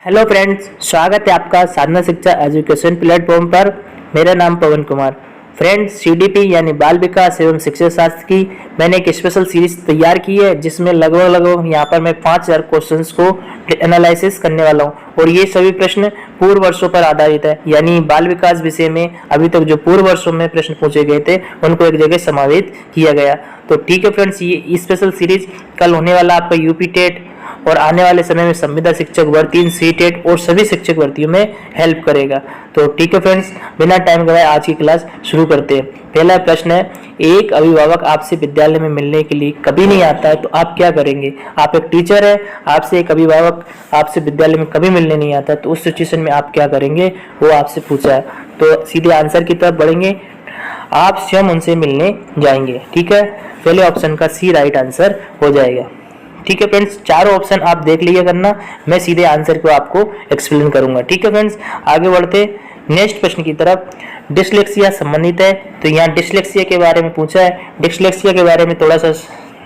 Hello friends, स्वागत है आपका साधना शिक्षा एजुकेशन प्लेटफॉर्म पर। मेरा नाम पवन कुमार। फ्रेंड्स, सीडीपी यानी बाल विकास एवं शिक्षा शास्त्र की मैंने एक स्पेशल सीरीज तैयार की है, जिसमें लगभग यहाँ पर मैं 5000 क्वेश्चंस को एनालिसिस करने वाला हूँ और ये सभी प्रश्न पूर्व वर्षों पर आधारित है। यानी बाल विकास विषय में अभी तक जो पूर्व वर्षों में प्रश्न पूछे गए थे उनको एक जगह समावेश किया गया। तो ठीक है फ्रेंड्स, ये स्पेशल सीरीज कल होने वाला आपका यूपी टेट और आने वाले समय में संविदा शिक्षक भर्ती, सीटेट और सभी शिक्षक भर्तियों में हेल्प करेगा। तो ठीक है फ्रेंड्स, बिना टाइम गवाए आज की क्लास शुरू करते हैं। पहला प्रश्न है, एक अभिभावक आपसे विद्यालय में मिलने के लिए कभी नहीं आता है तो आप क्या करेंगे। आप एक टीचर है, आपसे एक अभिभावक आपसे विद्यालय में कभी मिलने नहीं आता तो उस सिचुएशन में आप क्या करेंगे, वो आपसे पूछा है। तो सीधे आंसर की तरफ बढ़ेंगे, आप स्वयं उनसे मिलने जाएंगे। ठीक है, पहले ऑप्शन का सी राइट आंसर हो जाएगा। ठीक है फ्रेंड्स, चारों ऑप्शन आप देख लिया करना, मैं सीधे आंसर को आपको एक्सप्लेन करूंगा। ठीक है फ्रेंड्स, आगे बढ़ते नेक्स्ट प्रश्न की तरफ। डिस्लेक्सिया संबंधित है, तो यहाँ डिस्लेक्सिया के बारे में पूछा है। डिस्लेक्सिया के बारे में थोड़ा सा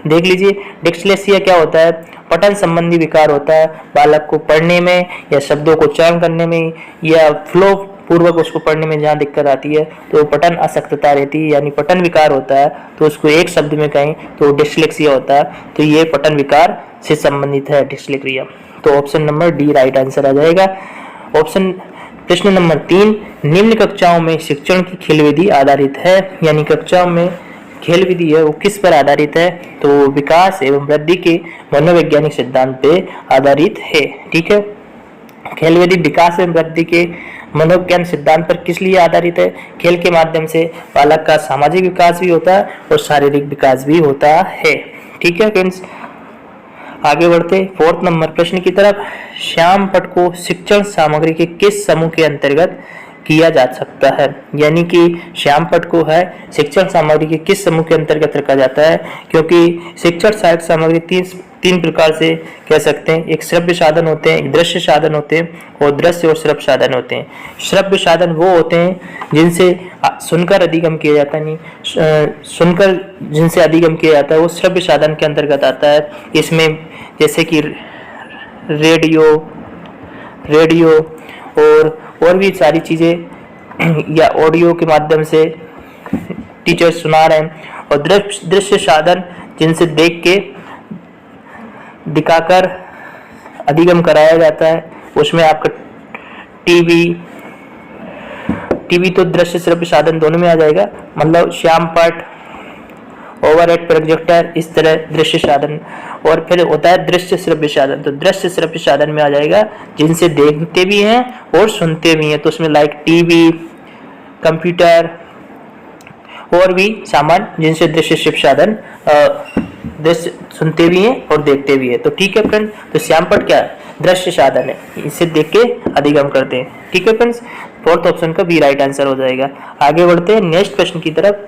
देख लीजिए। डिस्लेक्सिया क्या होता है? पठन संबंधी विकार होता है, बालक को पढ़ने में या शब्दों को उच्चारण करने में या फ्लो पूर्वक उसको पढ़ने में जहाँ दिक्कत आती है तो पठन अशक्तता रहती है, यानी पठन विकार होता है। तो उसको एक शब्द में कहें तो डिस्लेक्सिया होता है। तो ये पठन विकार से संबंधित है डिस्लेक्सिया। तो option number D right answer आ जाएगा। प्रश्न नंबर 3, निम्न कक्षाओं में शिक्षण की खेल विधि आधारित है, यानी कक्षाओं में खेल विधि है वो किस पर आधारित है? तो विकास एवं वृद्धि के मनोवैज्ञानिक सिद्धांत पे आधारित है। ठीक है, खेल विधि विकास एवं वृद्धि के मनोविज्ञान सिद्धांत पर किस लिए आधारित है? खेल के माध्यम से बालक का सामाजिक विकास भी होता है और शारीरिक विकास भी होता है। ठीक है फ्रेंड्स, आगे बढ़ते फोर्थ नंबर प्रश्न की तरफ। श्याम पट को शिक्षण सामग्री के किस समूह के अंतर्गत किया जा सकता है? यानी कि श्याम पट को है शिक्षण सामग्री के किस समूह के अंतर्गत रखा जाता है? क्योंकि शिक्षण सहायक सामग्री तीन प्रकार से कह सकते हैं। एक श्रव्य साधन होते हैं, एक दृश्य साधन होते हैं और दृश्य और श्रव्य साधन होते हैं। श्रव्य साधन वो होते हैं जिनसे सुनकर अधिगम किया जाता है, नहीं सुनकर जिनसे अधिगम किया जाता है वो श्रव्य साधन के अंतर्गत आता है। इसमें जैसे कि रेडियो और भी सारी चीजें या ऑडियो के माध्यम से टीचर सुना रहे हैं। और दृश्य साधन जिनसे देख के दिखाकर अधिगम कराया जाता है, उसमें आपका टीवी तो दृश्य श्रव्य साधन दोनों में आ जाएगा। मतलब श्याम पट, ओवरहेड प्रोजेक्टर, इस तरह दृश्य साधन। और फिर होता है दृश्य श्रव्य साधन, तो दृश्य श्रव्य साधन में आ जाएगा जिनसे देखते भी हैं और सुनते भी हैं। तो उसमें लाइक टीवी, कंप्यूटर और भी सामान जिनसे दृश्य श्रव्य साधन दृश्य सुनते भी हैं और देखते भी हैं। तो ठीक है फ्रेंड, तो श्यामपट क्या है? दृश्य साधन है, इसे देख के अधिगम करते हैं। ठीक है फ्रेंड्स, फोर्थ ऑप्शन का बी राइट आंसर हो जाएगा। आगे बढ़ते हैं नेक्स्ट प्रश्न की तरफ।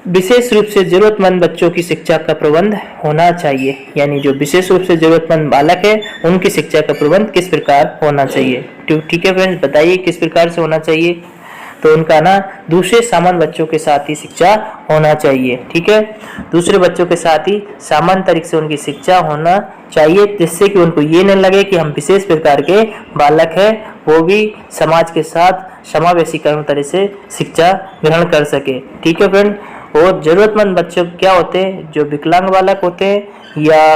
विशेष रूप से जरूरतमंद बच्चों की शिक्षा का प्रबंध होना चाहिए, यानी जो विशेष रूप से जरूरतमंद बालक है उनकी शिक्षा का प्रबंध किस प्रकार होना चाहिए? ठीक है फ्रेंड्स, बताइए किस प्रकार से होना चाहिए? तो उनका ना दूसरे सामान्य बच्चों के साथ ही शिक्षा होना चाहिए। ठीक है, दूसरे बच्चों के साथ ही सामान्य तरीके से उनकी शिक्षा होना चाहिए, जिससे कि उनको ये न लगे कि हम विशेष प्रकार के बालक हैं, वो भी समाज के साथ समावेशीकरण तरह से शिक्षा ग्रहण कर सके। ठीक है फ्रेंड, और जरूरतमंद बच्चे क्या होते हैं? जो विकलांग बालक होते हैं या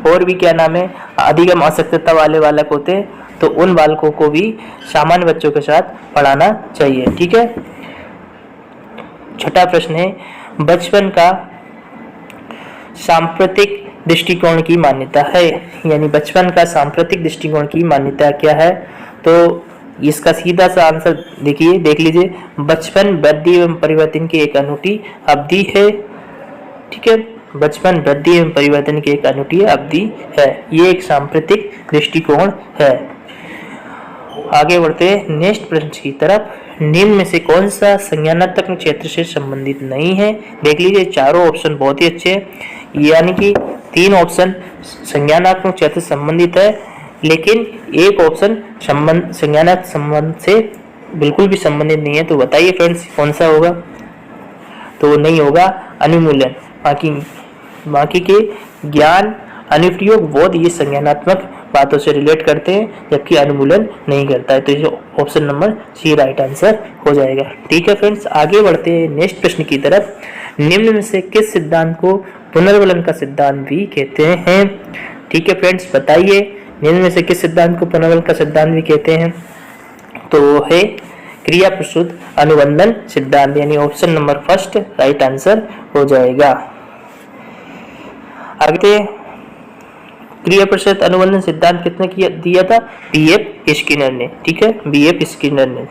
और भी क्या नाम है, अधिगम अशक्तता वाले बालक होते हैं, तो उन बालकों को भी सामान्य बच्चों के साथ पढ़ाना चाहिए। ठीक है, छठा प्रश्न है, बचपन का सांप्रतिक दृष्टिकोण की मान्यता है, यानी बचपन का सांप्रतिक दृष्टिकोण की मान्यता क्या है? तो इसका सीधा सा आंसर देखिए, देख लीजिए, बचपन वृद्धि एवं परिवर्तन की एक अनूठी अवधि है। ठीक है, बचपन वृद्धि एवं परिवर्तन की एक अनूठी अवधि है, ये एक सांप्रतिक दृष्टिकोण है। आगे बढ़ते हैं नेक्स्ट प्रश्न की तरफ। निम्न में से कौन सा संज्ञानात्मक क्षेत्र से संबंधित नहीं है? देख लीजिए, चारों ऑप्शन बहुत ही अच्छे हैं, यानी कि 3 ऑप्शन संज्ञानात्मक क्षेत्र से संबंधित है, लेकिन एक ऑप्शन संज्ञानात्मक संबंध से बिल्कुल भी संबंधित नहीं है। तो बताइए फ्रेंड्स कौन सा होगा? तो नहीं होगा अनुमूलन। बाकी के ज्ञान अनुप्रयोग बोध ये संज्ञानात्मक बातों से रिलेट करते हैं जबकि अनुमूलन नहीं करता है। तो ये option number C right answer हो जाएगा। ठीक है फ्रेंड्स, आगे बढ़ते हैं नेक्स्ट प्रश्न की तरफ। निम्न में से किस सिद्धांत को पुनर्वलन का सिद्धांत भी कहते हैं? ठीक है फ्रेंड्स, बताइए निम्न में से किस सिद्धांत को पुनर्वलन का सिद्धांत भी कहते हैं? तो वो है क्रिया प्रसूत अनुबंधन सिद्धांत, यानी option number first right answer हो जाएगा। आगे क्रिया प्रसूत अनुबंधन सिद्धांत किसने दिया था? बीएफ स्किनर ने। ठीक है, बीएफ स्किनर ने।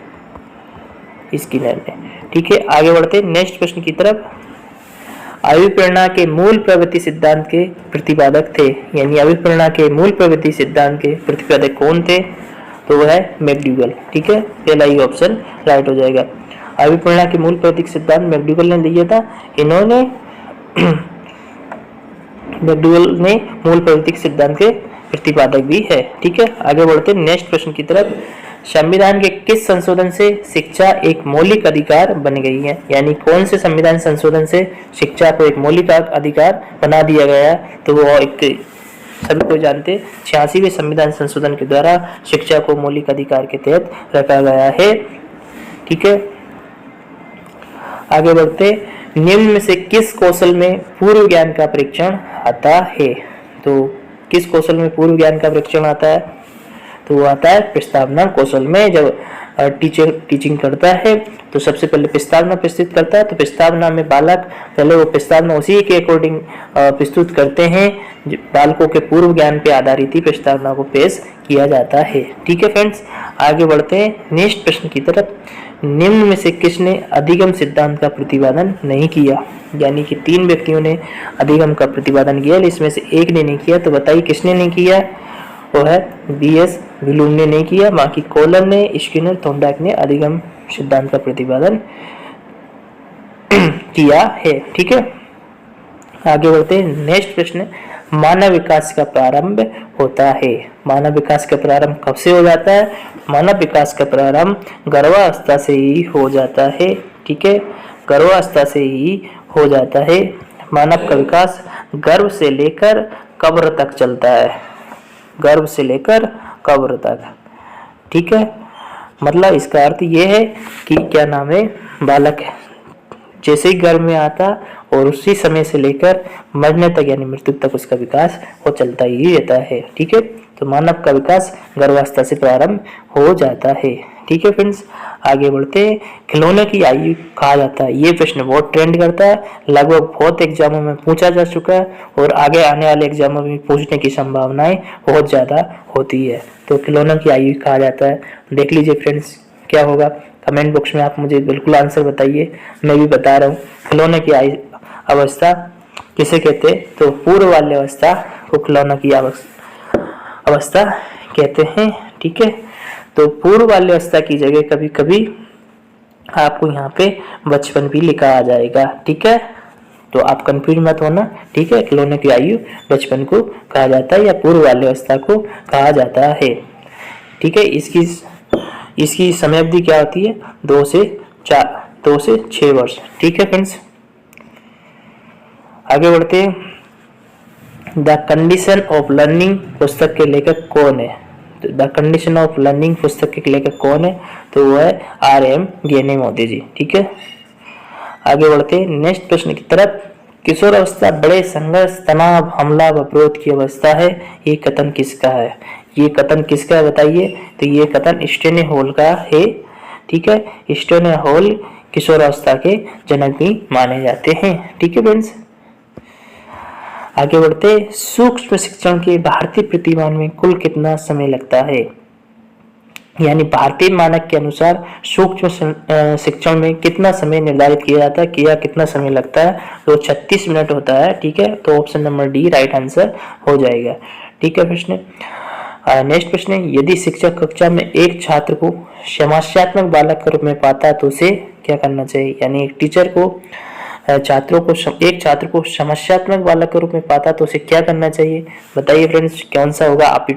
ठीक है, आगे बढ़ते नेक्स्ट प्रश्न की तरफ। अभिप्रेरणा के मूल प्रवृत्ति सिद्धांत के प्रतिपादक थे, यानी अभिप्रेरणा के मूल प्रवृत्ति सिद्धांत के प्रतिपादक कौन थे? तो वह है मैकडूगल। ठीक है, पहला ही ऑप्शन राइट हो जाएगा। अभिप्रेरणा के मूल प्रवृत्ति सिद्धांत मैकडूगल ने दिया था। इन्होंने मैकडूगल ने मूल प्रवृत्ति सिद्धांत के प्रतिपादक भी है। ठीक है, आगे बढ़ते नेक्स्ट प्रश्न की तरफ। संविधान के किस संशोधन से शिक्षा एक मौलिक अधिकार बन गई है? यानी कौन से संविधान संशोधन से शिक्षा को एक मौलिक अधिकार बना दिया गया? तो वो एक सभी को जानते 86वें संविधान संशोधन के द्वारा शिक्षा को मौलिक अधिकार के तहत रखा गया है। ठीक है, आगे बढ़ते निम्न में से किस कौशल में पूर्व ज्ञान का परीक्षण आता है? तो किस कौशल में पूर्व ज्ञान का परीक्षण आता है? तो वो आता है प्रस्तावना कौशल में। जब टीचर टीचिंग करता है तो सबसे पहले प्रस्तावना प्रस्तुत करता है। तो प्रस्तावना में बालक पहले वो प्रस्तावना उसी के अकॉर्डिंग प्रस्तुत करते हैं। बालकों के पूर्व ज्ञान पे आधारित ही प्रस्तावना को पेश किया जाता है। ठीक है फ्रेंड्स, आगे बढ़ते हैं नेक्स्ट प्रश्न की तरफ। निम्न में से किसने अधिगम सिद्धांत का प्रतिपादन नहीं किया? यानी कि 3 व्यक्तियों ने अधिगम का प्रतिपादन किया, इसमें से एक ने नहीं किया। तो बताइए किसने नहीं किया? वो है बीएस ब्लूम ने नहीं किया। बाकी कोलर ने, स्किनर, थॉर्नडाइक ने अधिगम सिद्धांत का प्रतिपादन किया है। ठीक है, आगे बढ़ते हैं नेक्स्ट प्रश्न। मानव विकास का प्रारंभ होता है। मानव विकास का प्रारंभ कब से हो जाता है? मानव विकास का प्रारंभ गर्भावस्था से ही हो जाता है। ठीक है, गर्भावस्था से ही हो जाता है। मानव का विकास गर्भ से लेकर कब्र तक चलता है। गर्भ से लेकर कब्र तक। ठीक है, मतलब इसका अर्थ ये है कि क्या नाम है, बालक जैसे ही गर्भ में आता और उसी समय से लेकर मरने तक यानी मृत्यु तक उसका विकास वो चलता ही रहता है। ठीक है, तो मानव का विकास गर्भावस्था से प्रारंभ हो जाता है। ठीक है फ्रेंड्स, आगे बढ़ते हैं। खिलौने की आयु कहा जाता है। ये प्रश्न बहुत ट्रेंड करता है, लगभग बहुत एग्जामों में पूछा जा चुका है और आगे आने वाले एग्जामों में पूछने की संभावनाएं बहुत ज्यादा होती है। तो खिलौने की आयु कहा जाता है। देख लीजिए फ्रेंड्स क्या होगा, कमेंट बॉक्स में आप मुझे बिल्कुल आंसर बताइए। मैं भी बता रहा हूँ खिलौने की अवस्था किसे कहते हैं? तो पूर्व बाल्यावस्था को खिलौना की अवस्था कहते हैं। ठीक है, तो पूर्व बाल्यावस्था की जगह कभी कभी आपको यहाँ पे बचपन भी लिखा आ जाएगा। ठीक है, तो आप कंफ्यूज मत होना। ठीक है, खिलौने की आयु बचपन को कहा जाता है या पूर्व बाल्यावस्था को कहा जाता है। ठीक है, इसकी समय अवधि क्या होती है? 2 से 6 वर्ष। ठीक है फ्रेंड्स, आगे बढ़ते हैं। द कंडीशन ऑफ लर्निंग पुस्तक के लेखक कौन है? तो द कंडीशन ऑफ लर्निंग पुस्तक के लेखक कौन है? तो वो है R.M. ज्ञानेमोदी जी। ठीक है, आगे बढ़ते हैं नेक्स्ट प्रश्न की तरफ। किशोर अवस्था बड़े संघर्ष, तनाव, हमला व विरोध की अवस्था है। ये कथन किसका है? ये कथन किसका है बताइए? तो ये कथन स्टेने हॉल का है। ठीक है, स्टेने हॉल किशोर अवस्था के जनक भी माने जाते हैं। ठीक है फ्रेंड्स, आगे बढ़ते। सूक्ष्म शिक्षण के भारतीय प्रतिमान में कुल कितना समय लगता है? यानी भारतीय मानक के अनुसार सूक्ष्म शिक्षण में कितना समय निर्धारित किया जाता है, कितना समय लगता है? तो 36 मिनट होता है। ठीक है, तो option number D right answer हो जाएगा। ठीक है प्रश्न, नेक्स्ट प्रश्न है। यदि शिक्षक कक्षा में एक छात्र को समस्यात्मक बालक के रूप में पाता है तो उसे क्या करना चाहिए? यानी एक टीचर को एक छात्र को समस्यात्मक बालक के रूप में पाता तो उसे क्या करना चाहिए? बताइए फ्रेंड्स, कौन सा होगा? आप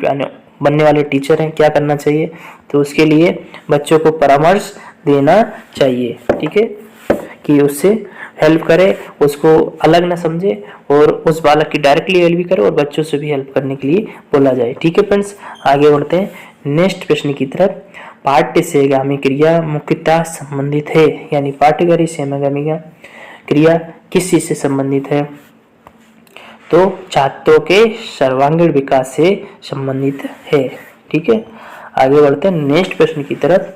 बनने वाले टीचर हैं, क्या करना चाहिए? तो उसके लिए बच्चों को परामर्श देना चाहिए। ठीक है, कि उससे हेल्प करे, उसको अलग ना समझे और उस बालक की डायरेक्टली हेल्प भी करे और बच्चों से भी हेल्प करने के लिए बोला जाए। ठीक है फ्रेंड्स, आगे बढ़ते हैं नेक्स्ट प्रश्न की तरफ। पाठ्य से गामी क्रिया मुख्यतः संबंधित है, यानी पाठ्यकारी सेमागामी का क्रिया किस चीज से संबंधित है? तो छात्रों के सर्वांगीण विकास से संबंधित है। ठीक है, आगे बढ़ते हैं नेक्स्ट प्रश्न की तरफ।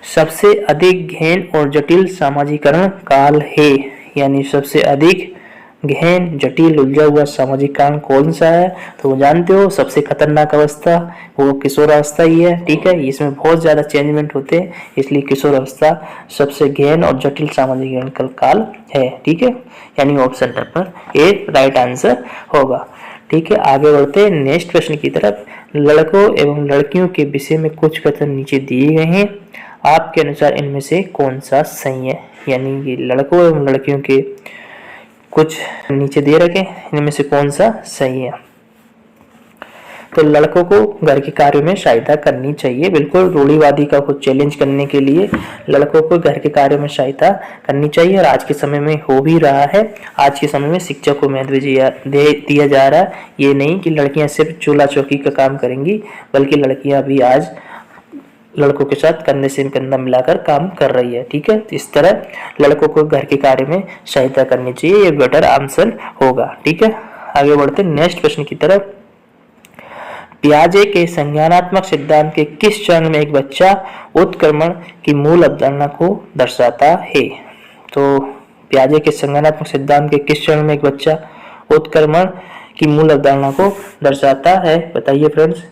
सबसे अधिक गहन और जटिल सामाजिकरण काल है, यानी सबसे अधिक गहन जटिल उलझा हुआ सामाजिक काल कौन सा है? तो वो जानते हो, सबसे खतरनाक अवस्था वो किशोरावस्था ही है। ठीक है, इसमें बहुत ज्यादा चेंजमेंट होते हैं, इसलिए किशोरावस्था सबसे गहन और जटिल सामाजिक काल है। ठीक है, यानी option number A right answer होगा। ठीक है, आगे बढ़ते हैं नेक्स्ट प्रश्न की तरफ। लड़कों एवं लड़कियों के विषय में कुछ कथन नीचे दिए गए हैं, आपके अनुसार इनमें से कौन सा सही है? यानी कि लड़कों एवं लड़कियों के कुछ नीचे दे रखे, इनमें से कौन सा सही है? तो लड़कों को घर के कार्य में सहायता करनी चाहिए, बिल्कुल रूढ़िवादी का कुछ चैलेंज करने के लिए लड़कों को घर के कार्य में सहायता करनी चाहिए, और आज के समय में हो भी रहा है। आज के समय में शिक्षा को महत्व दिया जा रहा है। ये नहीं कि लड़कियां सिर्फ चूल्हा चौकी का काम करेंगी, बल्कि लड़कियां भी आज लड़कों के साथ कंधे से कंधा मिलाकर काम कर रही है। ठीक है, इस तरह लड़कों को घर के कार्य में सहायता करनी चाहिए, ये बेटर आंसर होगा। ठीक है, आगे बढ़ते नेक्स्ट प्रश्न की तरफ। पियाजे के संज्ञानात्मक सिद्धांत के किस चरण में एक बच्चा उत्क्रमण की मूल अवधारणा को दर्शाता है? तो पियाजे के संज्ञानात्मक सिद्धांत के किस चरण में एक बच्चा उत्क्रमण की मूल अवधारणा को दर्शाता है? बताइए फ्रेंड्स।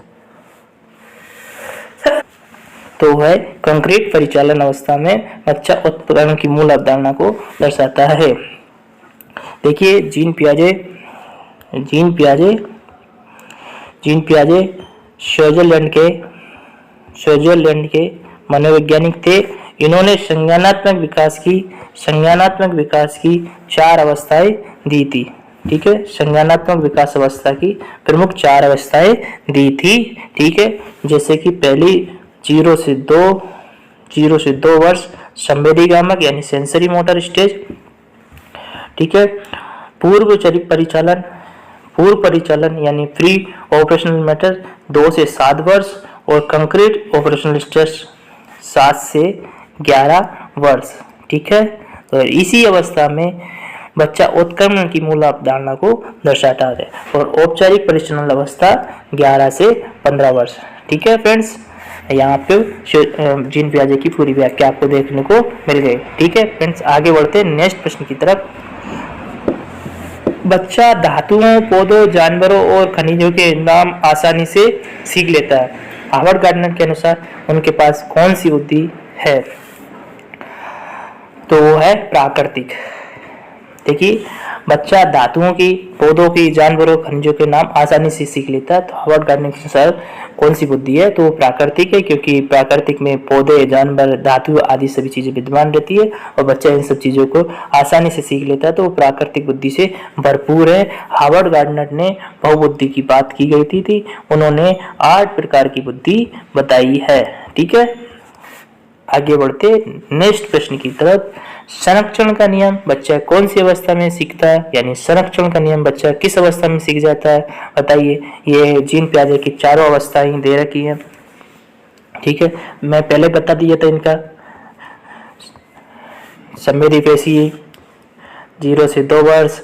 तो है कंक्रीट परिचालन अवस्था में बच्चा उत्क्रमण की मूल अवधारणा को दर्शाता है। देखिए जीन पियाजे स्विट्जरलैंड के मनोवैज्ञानिक थे। इन्होंने संज्ञानात्मक विकास की 4 अवस्थाएं दी थी। ठीक है, संज्ञानात्मक विकास अवस्था की प्रमुख 4 अवस्थाएं दी थी। ठीक है, जैसे कि पहली 0 से 2 वर्ष संवेदीगामक यानी सेंसरी मोटर स्टेज। ठीक है, पूर्व परिचालन यानी प्री ऑपरेशनल मैटर 2 से 7 वर्ष, और कंक्रीट ऑपरेशनल स्टेज 7 से 11 वर्ष। ठीक है, तो इसी अवस्था में बच्चा उत्क्रमण की मूल अवधारणा को दर्शाता है, और औपचारिक परिचालन अवस्था 11 से 15 वर्ष। ठीक है फ्रेंड्स, यहाँ पे जीन पियाजे की पूरी व्याख्या आपको देखने को मिल गई। ठीक है फ्रेंड्स, आगे बढ़ते हैं नेक्स्ट प्रश्न की तरफ। बच्चा धातुओं, पौधों, जानवरों और खनिजों के नाम आसानी से सीख लेता है। हार्वर्ड गार्डनर के अनुसार उनके पास कौन सी बुद्धि है? तो वो है प्राकृतिक। देखिए, बच्चा धातुओं की, पौधों की, जानवरों, खनिजों के नाम आसानी से सीख लेता है। तो हार्वर्ड गार्डनर के अनुसार कौन सी बुद्धि है? तो वो प्राकृतिक है, क्योंकि प्राकृतिक में पौधे, जानवर, धातु आदि सभी चीजें विद्यमान रहती है और बच्चा इन सब चीजों को आसानी से सीख लेता है, तो वो प्राकृतिक बुद्धि से भरपूर है। हार्वर्ड गार्डनर ने बहुबुद्धि की बात की गई थी, उन्होंने 8 प्रकार की बुद्धि बताई है। ठीक है, आगे बढ़ते नेक्स्ट प्रश्न की तरफ। संरक्षण का नियम बच्चा कौन सी अवस्था में सीखता है? यानी संरक्षण का नियम बच्चा किस अवस्था में सीख जाता है? बताइए। ये जीन पियाजे की 4 अवस्थाएं दे रखी हैं। ठीक है, मैं पहले बता दिया था इनका। संवेदी पेशी 0 से 2 वर्ष,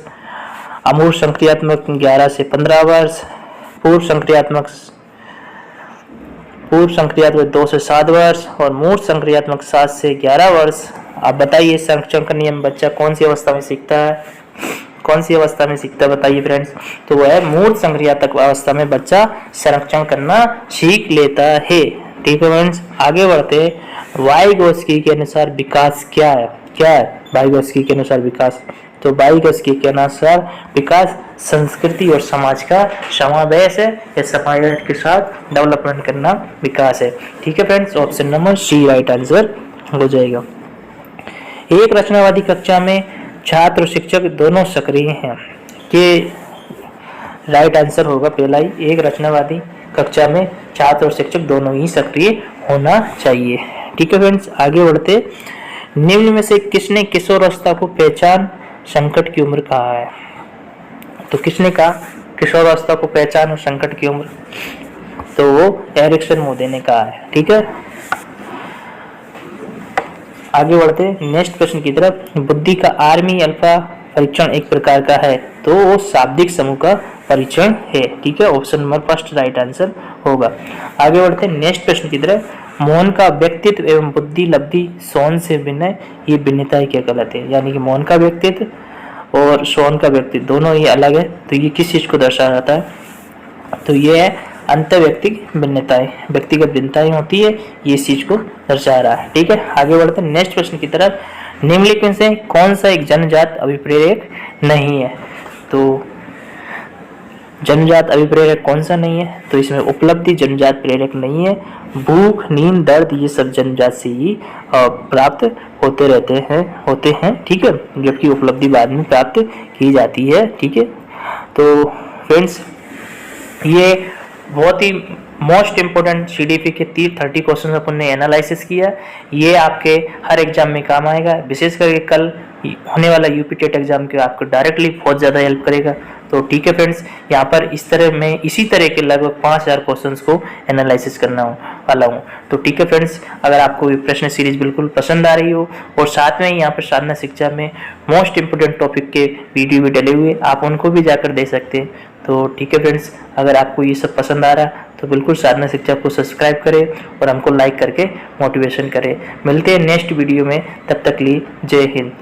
अमूर्त संक्रियात्मक 11 से 15 वर्ष, पूर्व संक्रियात्मक 2 से 7 वर्ष, और मूर्त संक्रियात्मक 7 से 11 वर्ष। आप बताइए संरक्षण का नियम बच्चा कौन सी अवस्था में सीखता है? कौन सी अवस्था में सीखता है बताइए फ्रेंड्स। तो वह है मूर्त संक्रियात्मक अवस्था में बच्चा संरक्षण करना सीख लेता है। ठीक है फ्रेंड्स, आगे बढ़ते हैं। वाइगोत्स्की के अनुसार विकास क्या है? वाइगोत्स्की के अनुसार विकास, तो वाइगोत्स्की के अनुसार विकास संस्कृति और समाज का समावेश है, या समाज के साथ डेवलपमेंट करना विकास है। ठीक है friends, option number C right answer हो जाएगा। एक रचनावादी कक्षा में छात्र और शिक्षक दोनों सक्रिय हैं, ये राइट आंसर होगा पहला ही। एक रचनावादी कक्षा में छात्र और शिक्षक दोनों ही सक्रिय होना चाहिए। ठीक है फ्रेंड्स, आगे बढ़ते। निम्न में से किसने किशोरावस्था को पहचान संकट की उम्र कहा है? तो किसने कहा किशोरावस्था को पहचानो संकट की उम्र? तो वो एरिक्सन मोदी ने कहा है। ठीक है, आगे बढ़ते हैं नेक्स्ट क्वेश्चन की तरफ। बुद्धि का आर्मी अल्फा परीक्षण एक प्रकार का है, तो वो शाब्दिक समूह का परीक्षण है। ठीक है, option number first right answer होगा। आगे बढ़ते हैं नेक्स्ट क्वेश्चन की तरफ। मोहन का व्यक्तित्व एवं बुद्धि लब्धि सोन से भिन्न है, ये भिन्नताएं क्या कहलाती है? यानी कि मोहन का व्यक्तित्व और सोन का व्यक्तित्व दोनों ही अलग है, तो ये किस चीज को दर्शा जाता है? तो ये है अंतर व्यक्तिगत भिन्नताएं, व्यक्तिगत भिन्नताएं होती है, ये इस चीज को दर्शा रहा है। ठीक है, आगे बढ़ते हैं नेक्स्ट क्वेश्चन की तरफ। निम्नलिखित में से कौन सा एक जन्मजात अभिप्रेरक नहीं है? तो जन्मजात अभिप्रेरक कौन सा नहीं है? तो इसमें उपलब्धि जन्मजात प्रेरक नहीं है। भूख, नींद, दर्द ये सब जन्मजात से ही प्राप्त होते हैं। ठीक है, जबकि उपलब्धि बाद में प्राप्त की जाती है। ठीक है, तो फ्रेंड्स ये बहुत ही मोस्ट इम्पोर्टेंट सीडीपी के 30 क्वेश्चन अपन ने एनालिसिस किया। ये आपके हर एग्जाम में काम आएगा, विशेष करके कल होने वाला यूपी टेट एग्जाम के आपको डायरेक्टली बहुत ज़्यादा हेल्प करेगा। तो ठीक है फ्रेंड्स, यहाँ पर इसी तरह के लगभग 5000 क्वेश्चंस को एनालिसिस करना वाला हूँ। तो ठीक है फ्रेंड्स, अगर आपको ये प्रश्न सीरीज बिल्कुल पसंद आ रही हो और साथ में यहाँ पर साधना शिक्षा में मोस्ट इम्पोर्टेंट टॉपिक के वीडियो भी डले हुए, आप उनको भी जाकर दे सकते हैं। तो ठीक है फ्रेंड्स, अगर आपको ये सब पसंद आ रहा है तो बिल्कुल साधना शिक्षा को सब्सक्राइब करें और हमको लाइक करके मोटिवेशन करें। मिलते हैं नेक्स्ट वीडियो में, तब तक लिए जय हिंद।